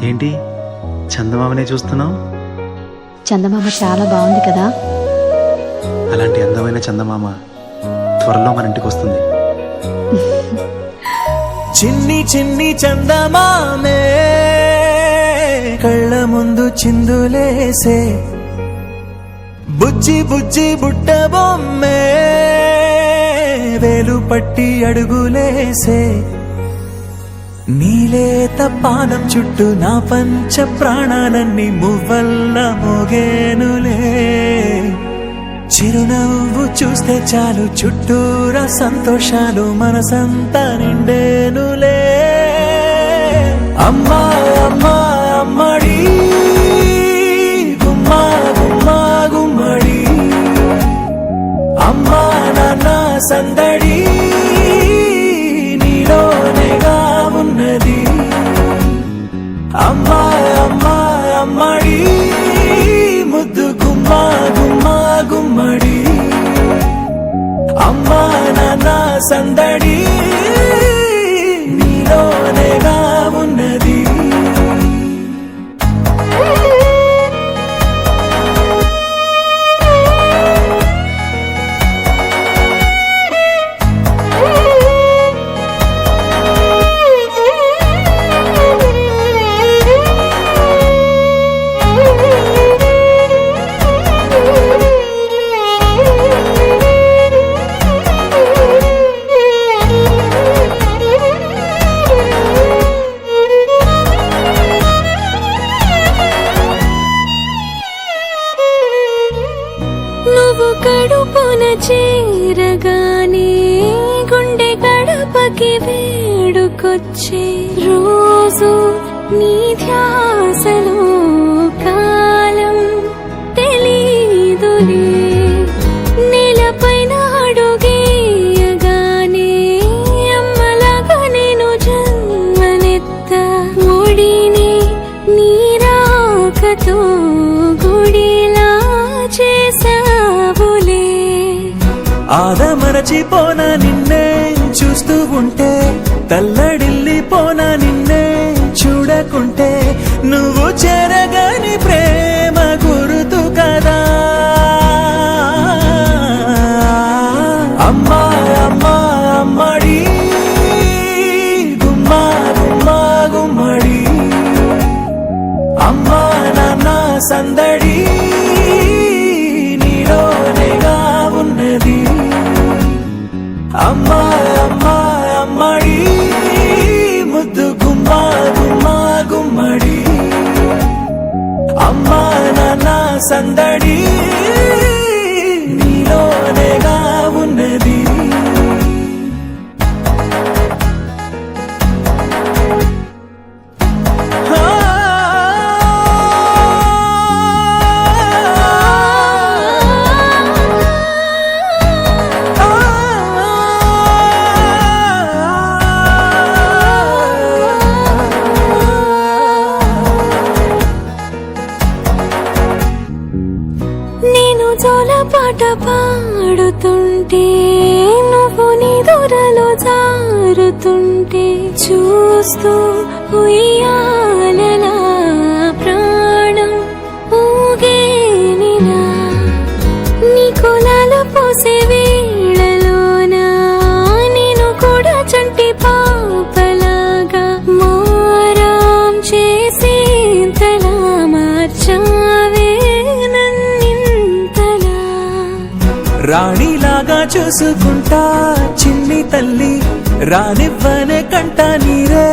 ఏంటి చందమామనే చూస్తున్నావు? చందమామ చాలా బాగుంది కదా. అలాంటి అందమైన చందమామ త్వరలో మన ఇంటికి వస్తుంది. చిన్ని చిన్ని చందమామే కళ్ళ ముందు చిందులేసే, బుజ్జి బుజ్జి బుట్ట బొమ్మే వేలు పట్టి అడుగులేసే, నీలేత పానం చుట్టూ నా పంచ ప్రాణాలన్నీ మువ్వల్ల మోగేనులే. చిరునవ్వు చూస్తే చాలు చుట్టూరా సంతోషాలు మనసంతా నిండేనులే. అమ్మా అమ్మా అమ్మడి గుమ్మా గుమ్మా గుమ్మడి, అమ్మా నాన్న సందడి నీలోనేగా ఉన్నది. అమ్మా అమ్మా అమ్మడి ముద్దు గుమ్మా గుమ్మా గుమ్మడి, అమ్మా నాన్న సందడి నీలోనేగా ఉన్నది. నువ్వు కడుపున చేరగానే గుండె గడపకి వేడుకొచ్చే, రోజు నీ ధ్యాసలో కాలం తెలీదులే. నేలపైన అడుగేయగానే అమ్మలాగా నేను జన్మనెత్త, ఒడిని నీ రాకతో గుడిలా చేసావులే. ఆదమరచిపోనా నిన్నే చూస్తూ ఉంటే, తల్లడిల్లిపోనా నిన్నే చూడకుంటే, నువ్వు చెరగని ప్రేమ గురుతు కదా. అమ్మా అమ్మా అమ్మడి గుమ్మా గుమ్మా గుమ్మడి, అమ్మా నాన్న సందడి నీలోనేగా ఉన్నది. అమ్మా అమ్మా అమ్మడి ముద్దు గుమ్మా గుమ్మా గుమ్మడి, అమ్మా నాన్న సందడి నీలోనేగా ఉన్నది. నేను జోలపాట పాడుతుంటే, నువ్వు నీ దూరలో జారుతుంటే, చూస్తూ ఉయ్యాలలా ప్రాణం ఊగేనిలా. నీ కులాలు పోసే వేళలోన నేను కూడా చంటి పాపలాగా మారాం చేసేంతలా మార్చావే. రాణిలాగా చూసుకుంటా చిన్ని తల్లి, రానివ్వనే కంట నీరే